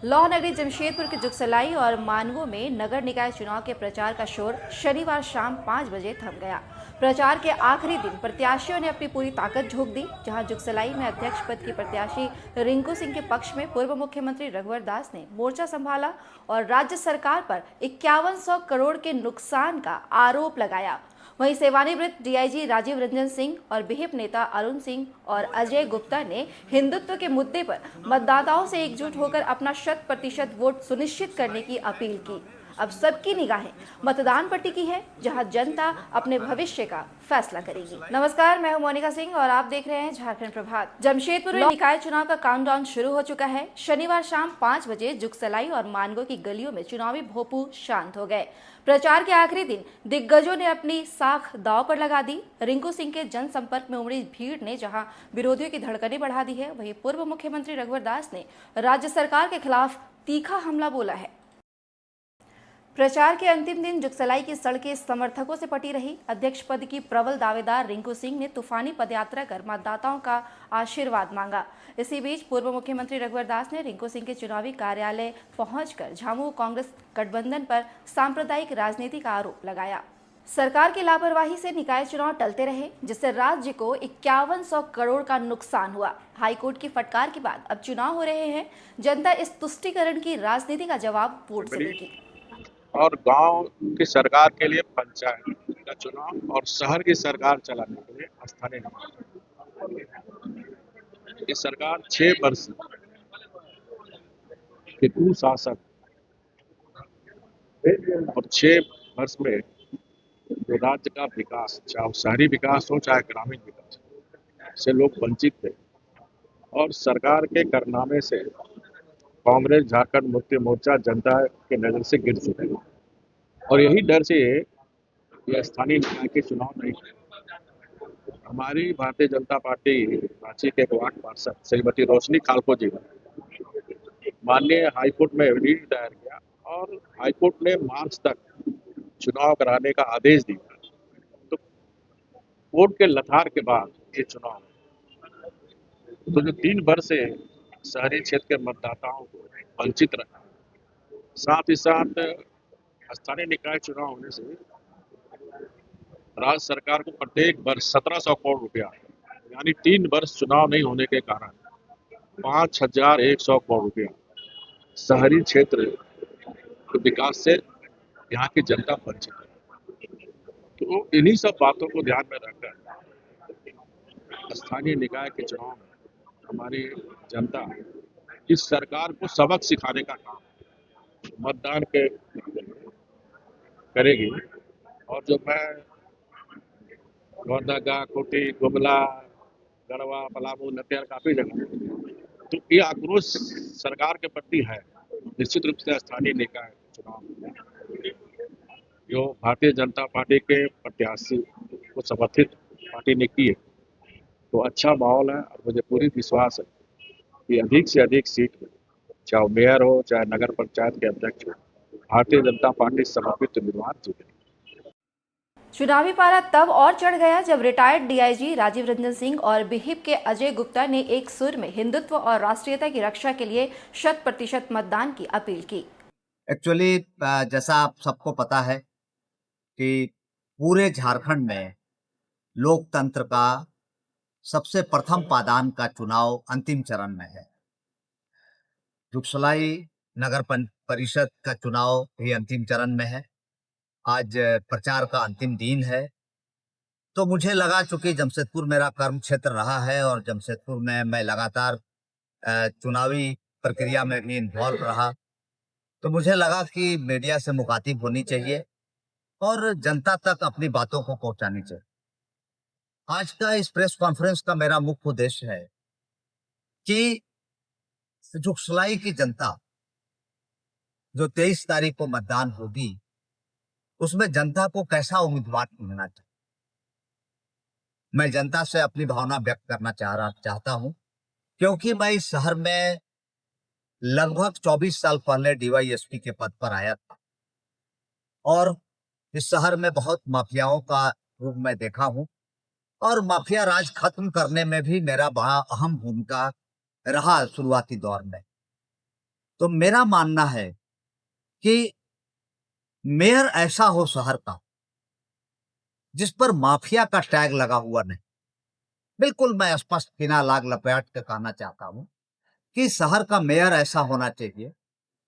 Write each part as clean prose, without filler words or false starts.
लौह नगरी जमशेदपुर के जुगसलाई और मानगो में नगर निकाय चुनाव के प्रचार का शोर शनिवार शाम 5 बजे थम गया। प्रचार के आखिरी दिन प्रत्याशियों ने अपनी पूरी ताकत झोंक दी। जहां जुगसलाई में अध्यक्ष पद की प्रत्याशी रिंकू सिंह के पक्ष में पूर्व मुख्यमंत्री रघुवर दास ने मोर्चा संभाला और राज्य सरकार पर 5100 करोड़ के नुकसान का आरोप लगाया। वहीं सेवानिवृत्त डीआईजी राजीव रंजन सिंह और बीजेपी नेता अरुण सिंह और अजय गुप्ता ने हिंदुत्व के मुद्दे पर मतदाताओं से एकजुट होकर अपना 100% वोट सुनिश्चित करने की अपील की। अब सबकी निगाहें मतदान पट्टी की है, जहां जनता अपने भविष्य का फैसला करेगी। नमस्कार, मैं हूं मोनिका सिंह और आप देख रहे हैं झारखंड प्रभात। जमशेदपुर में निकाय चुनाव का काउंटडाउन शुरू हो चुका है। शनिवार शाम 5 बजे जुगसलाई और मानगो की गलियों में चुनावी भोंपू शांत हो गए। प्रचार के आखिरी दिन दिग्गजों ने अपनी साख दांव पर लगा दी। रिंकू सिंह के जनसंपर्क में उमड़ी भीड़ ने जहां विरोधियों की धड़कनें बढ़ा दी है, वहीं पूर्व मुख्यमंत्री रघुवर दास ने राज्य सरकार के खिलाफ तीखा हमला बोला है। प्रचार के अंतिम दिन जुगसलाई की सड़कें समर्थकों से पटी रही। अध्यक्ष पद की प्रबल दावेदार रिंकू सिंह ने तूफानी पदयात्रा कर मतदाताओं का आशीर्वाद मांगा। इसी बीच पूर्व मुख्यमंत्री रघुवर दास ने रिंकू सिंह के चुनावी कार्यालय पहुंचकर झामुमो कांग्रेस गठबंधन पर सांप्रदायिक राजनीति का आरोप लगाया। सरकार की लापरवाही से निकाय चुनाव टलते रहे, जिससे राज्य को 5100 करोड़ का नुकसान हुआ। हाईकोर्ट की फटकार के बाद अब चुनाव हो रहे हैं। जनता इस तुष्टीकरण की राजनीति का जवाब वोट से देगी। और गांव की सरकार के लिए पंचायत का चुनाव और शहर की सरकार चलाने के लिए स्थानीय निकाय। ये सरकार 6 वर्ष के कुशासन और 6 वर्ष में जो राज्य का विकास, चाहे शहरी विकास हो चाहे ग्रामीण विकास, से लोग वंचित थे। और सरकार के कारनामे से कांग्रेस झारखंड मुक्ति मोर्चा जनता के नजर से गिर चुके हैं। और यही डर से ये स्थानीय निकाय के चुनाव नहीं हुए। हमारी भारतीय जनता पार्टी रांची के एक वार्ड पार्षद श्रीमती रोशनी खालको जी ने माननीय हाईकोर्ट में एफिडेविट दायर किया और हाईकोर्ट ने मार्च तक चुनाव कराने का आदेश दिया। तो कोर्ट के लथार के बाद ये चुनाव, तो जो 3 वर्ष से शहरी क्षेत्र के मतदाताओं को वंचित रखा, साथ ही साथ स्थानीय निकाय चुनाव होने से राज्य सरकार को प्रत्येक वर्ष 1700 करोड़ रुपया, यानी 3 वर्ष चुनाव नहीं होने के कारण 5100 करोड़ रुपया शहरी क्षेत्र के विकास से यहाँ की जनता वंचित है। तो इन्हीं सब बातों को ध्यान में रखकर स्थानीय निकाय के चुनाव में हमारी जनता इस सरकार को सबक सिखाने का काम मतदान के करेगी। और जो मैं लोहरदगा, खूंटी, गुमला, गढ़वा, पलामू, नदियार काफी जगह, तो ये आक्रोश सरकार के प्रति है। निश्चित रूप से स्थानीय निकाय चुनाव में जो भारतीय जनता पार्टी के प्रत्याशी को समर्थित पार्टी ने की है, तो अच्छा माहौल है। और मुझे पूरी विश्वास है कि अधिक से अधिक सीट में, चाहे मेयर हो चाहे नगर पंचायत के अध्यक्ष हो, भारतीय जनता पार्टी समर्पित उम्मीदवार जीतेगी। चुनावी पारा तब और चढ़ गया जब रिटायर्ड डीआईजी राजीव रंजन सिंह और बीजेपी के अजय गुप्ता ने एक सुर में हिंदुत्व और राष्ट्रीयता की रक्षा के लिए 100% मतदान की अपील की। एक्चुअली जैसा आप सबको पता है कि पूरे झारखंड में लोकतंत्र का सबसे प्रथम पादान का चुनाव अंतिम चरण में है। जुगसलाई नगर परिषद का चुनाव भी अंतिम चरण में है। आज प्रचार का अंतिम दिन है, तो मुझे लगा, चूंकि जमशेदपुर मेरा कर्म क्षेत्र रहा है और जमशेदपुर में मैं लगातार चुनावी प्रक्रिया में भी इन्वॉल्व रहा, तो मुझे लगा कि मीडिया से मुखातिब होनी चाहिए और जनता तक अपनी बातों को पहुंचानी चाहिए। आज का इस प्रेस कॉन्फ्रेंस का मेरा मुख्य उद्देश्य है कि जुगसलाई की जनता जो 23 तारीख को मतदान होगी, उसमें जनता को कैसा उम्मीदवार चुनना चाहिए। मैं जनता से अपनी भावना व्यक्त करना चाहता हूं, क्योंकि मैं इस शहर में लगभग 24 साल पहले डीवाईएसपी के पद पर आया था और इस शहर में बहुत माफियाओं का रूप मैं देखा हूं और माफिया राज खत्म करने में भी मेरा बड़ा अहम भूमिका रहा शुरुआती दौर में। तो मेरा मानना है कि मेयर ऐसा हो शहर का जिस पर माफिया का टैग लगा हुआ नहीं। बिल्कुल मैं स्पष्ट बिना लाग लपेट के कहना चाहता हूं कि शहर का मेयर ऐसा होना चाहिए।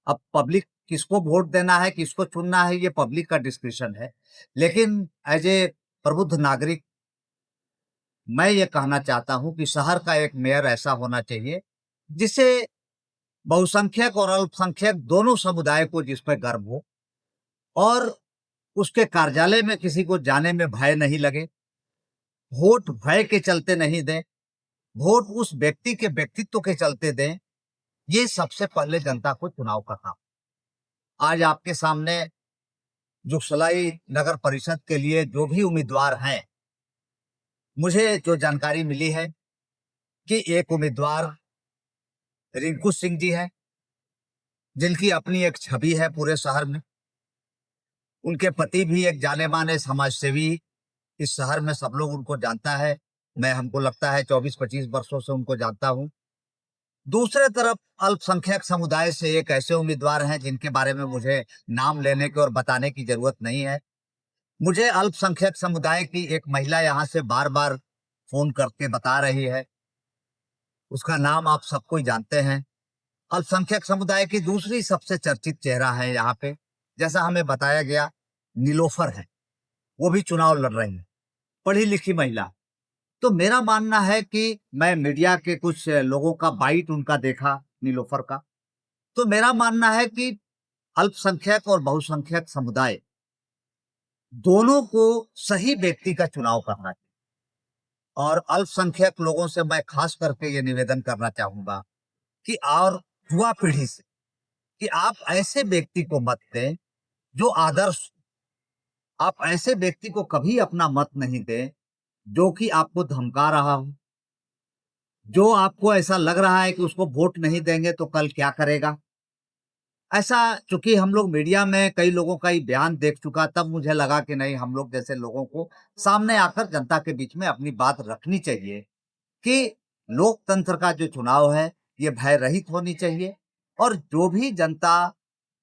अब पब्लिक किसको वोट देना है, किसको चुनना है, ये पब्लिक का डिस्क्रिप्शन है। लेकिन एज ए प्रबुद्ध नागरिक मैं ये कहना चाहता हूं कि शहर का एक मेयर ऐसा होना चाहिए जिसे बहुसंख्यक और अल्पसंख्यक दोनों समुदाय को जिस पर गर्व हो और उसके कार्यालय में किसी को जाने में भय नहीं लगे, वोट भय के चलते नहीं दें, वोट उस व्यक्ति के व्यक्तित्व के चलते दें। ये सबसे पहले जनता को चुनाव का काम। आज आपके सामने जुगसलाई नगर परिषद के लिए जो भी उम्मीदवार हैं, मुझे जो जानकारी मिली है कि एक उम्मीदवार रिंकू सिंह जी है, जिनकी अपनी एक छवि है पूरे शहर में। उनके पति भी एक जाने माने समाज सेवी, इस शहर में सब लोग उनको जानता है। मैं हमको लगता है 24-25 वर्षों से उनको जानता हूं। दूसरे तरफ अल्पसंख्यक समुदाय से एक ऐसे उम्मीदवार हैं जिनके बारे में मुझे नाम लेने की और बताने की जरूरत नहीं है। मुझे अल्पसंख्यक समुदाय की एक महिला यहाँ से बार बार फोन करके बता रही है, उसका नाम आप सबको ही जानते हैं। अल्पसंख्यक समुदाय की दूसरी सबसे चर्चित चेहरा है यहाँ पे, जैसा हमें बताया गया, नीलोफर है। वो भी चुनाव लड़ रही है, पढ़ी लिखी महिला। तो मेरा मानना है कि मैं मीडिया के कुछ लोगों का बाइट उनका देखा नीलोफर का, तो मेरा मानना है कि अल्पसंख्यक और बहुसंख्यक समुदाय दोनों को सही व्यक्ति का चुनाव करना चाहिए। और अल्पसंख्यक लोगों से मैं खास करके ये निवेदन करना चाहूंगा कि और युवा पीढ़ी से कि आप ऐसे व्यक्ति को मत दें जो आदर्श। आप ऐसे व्यक्ति को कभी अपना मत नहीं दें जो कि आपको धमका रहा हो, जो आपको ऐसा लग रहा है कि उसको वोट नहीं देंगे तो कल क्या करेगा। ऐसा चूंकि हम लोग मीडिया में कई लोगों का ही बयान देख चुका, तब मुझे लगा कि नहीं, हम लोग जैसे लोगों को सामने आकर जनता के बीच में अपनी बात रखनी चाहिए कि लोकतंत्र का जो चुनाव है ये भय रहित होनी चाहिए और जो भी जनता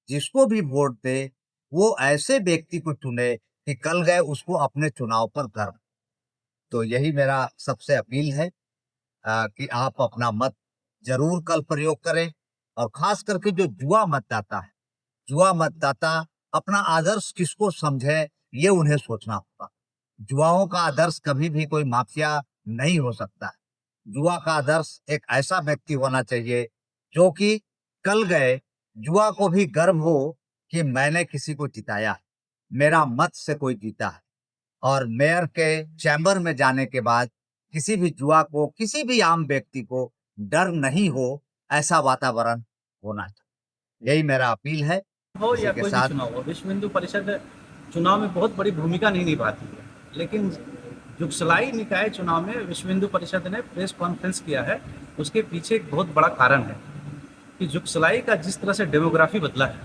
जिसको भी वोट दे वो ऐसे व्यक्ति को चुने कि कल गए उसको अपने चुनाव पर गर्व। तो यही मेरा सबसे अपील है कि आप अपना मत जरूर कल प्रयोग करें। और खास करके जो युवा मतदाता है, युवा मतदाता अपना आदर्श किसको समझे ये उन्हें सोचना होगा। युवाओं का आदर्श कभी भी कोई माफिया नहीं हो सकता है। युवा का आदर्श एक ऐसा व्यक्ति होना चाहिए जो कि कल गए युवा को भी गर्व हो कि मैंने किसी को जिताया है, मेरा मत से कोई जीता है। और मेयर के चैम्बर में जाने के बाद किसी भी युवा को, किसी भी आम व्यक्ति को डर नहीं हो, ऐसा वातावरण होना चाहिए। यही मेरा अपील है। हो इसी या के कोई भी साथ चुनाव हो, विश्व हिंदू परिषद चुनाव में बहुत बड़ी भूमिका नहीं निभाती है, लेकिन जुगसलाई निकाय चुनाव में विश्व हिंदू परिषद ने प्रेस कॉन्फ्रेंस किया है। उसके पीछे एक बहुत बड़ा कारण है कि जुगसलाई का जिस तरह से डेमोग्राफी बदला है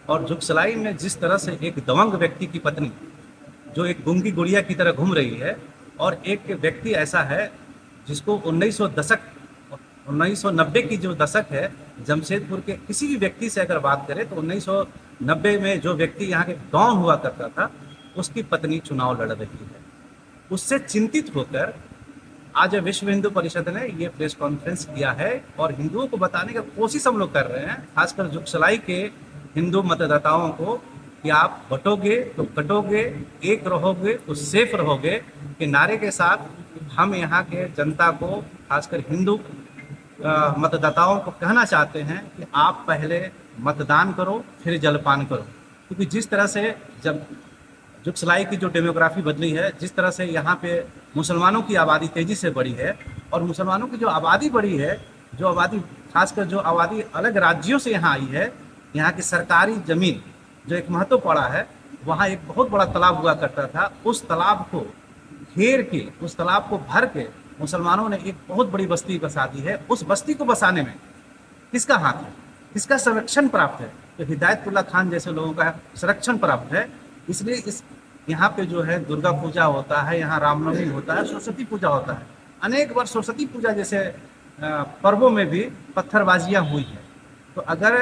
और जुगसलाई में जिस तरह से एक दबंग व्यक्ति की पत्नी जो एक गूंगी गुड़िया की तरह घूम रही है, और एक व्यक्ति ऐसा है जिसको 1990 की जो दशक है, जमशेदपुर के किसी भी व्यक्ति से अगर बात करें तो 1990 में जो व्यक्ति यहाँ के डॉन हुआ करता था उसकी पत्नी चुनाव लड़ रही है। उससे चिंतित होकर आज विश्व हिंदू परिषद ने ये प्रेस कॉन्फ्रेंस किया है और हिंदुओं को बताने का कोशिश हम लोग कर रहे हैं, खासकर जुगसलाई के हिंदू मतदाताओं को, कि आप बटोगे तो कटोगे, एक रहोगे तो सेफ रहोगे के नारे के साथ हम यहाँ के जनता को, खासकर हिंदू मतदाताओं को कहना चाहते हैं कि आप पहले मतदान करो फिर जलपान करो। क्योंकि जिस तरह से जब जुगसलाई की जो डेमोग्राफी बदली है, जिस तरह से यहाँ पे मुसलमानों की आबादी तेज़ी से बढ़ी है, और मुसलमानों की जो आबादी बढ़ी है, जो आबादी खासकर जो आबादी अलग राज्यों से यहाँ आई है, यहाँ की सरकारी ज़मीन जो एक महत्व पड़ा है, वहाँ एक बहुत बड़ा तालाब हुआ करता था। उस तालाब को घेर के, उस तालाब को भर के मुसलमानों ने एक बहुत बड़ी बस्ती बसा दी है। उस बस्ती को बसाने में किसका हाथ है, किसका संरक्षण प्राप्त है? तो हिदायतुल्ला खान जैसे लोगों का संरक्षण प्राप्त है। इसलिए इस यहाँ पे जो है दुर्गा पूजा होता है, यहाँ रामनवमी होता है, सरस्वती पूजा होता है। अनेक बार सरस्वती पूजा जैसे पर्वों में भी पत्थरबाजियाँ हुई है। तो अगर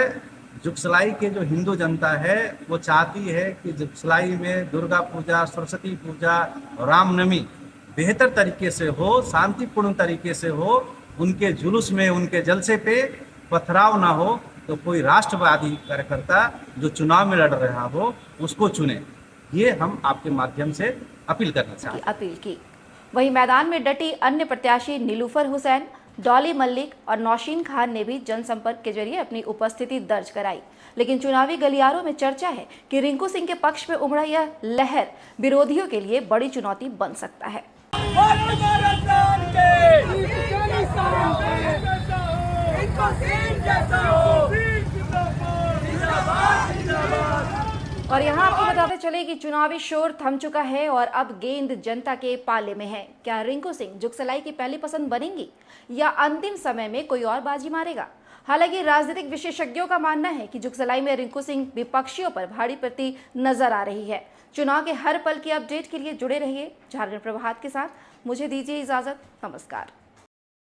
जुगसलाई के जो हिंदू जनता है वो चाहती है कि जुगसलाई में दुर्गा पूजा, सरस्वती पूजा, रामनवमी बेहतर तरीके से हो, शांतिपूर्ण तरीके से हो, उनके जुलूस में, उनके जलसे पे पथराव ना हो। तो कोई राष्ट्रवादी कार्यकर्ता जो चुनाव में लड़ रहा हो उसको चुने, ये हम आपके माध्यम से अपील करना चाहते हैं। अपील की। वहीं मैदान में डटी अन्य प्रत्याशी नीलूफर हुसैन, डॉली मल्लिक और नौशीन खान ने भी जनसंपर्क के जरिए अपनी उपस्थिति दर्ज कराई। लेकिन चुनावी गलियारों में चर्चा है कि रिंकू सिंह के पक्ष में उमड़ा यह लहर विरोधियों के लिए बड़ी चुनौती बन सकता है। और यहाँ आपको बताते चले कि चुनावी शोर थम चुका है और अब गेंद जनता के पाले में है। क्या रिंकू सिंह जुगसलाई की पहली पसंद बनेंगी या अंतिम समय में कोई और बाजी मारेगा? हालांकि राजनीतिक विशेषज्ञों का मानना है कि जुगसलाई में रिंकू सिंह विपक्षियों पर भारी पड़ती नजर आ रही है। चुनाव के हर पल की अपडेट के लिए जुड़े रहिए झारखंड प्रभात के साथ। मुझे दीजिए इजाजत, नमस्कार।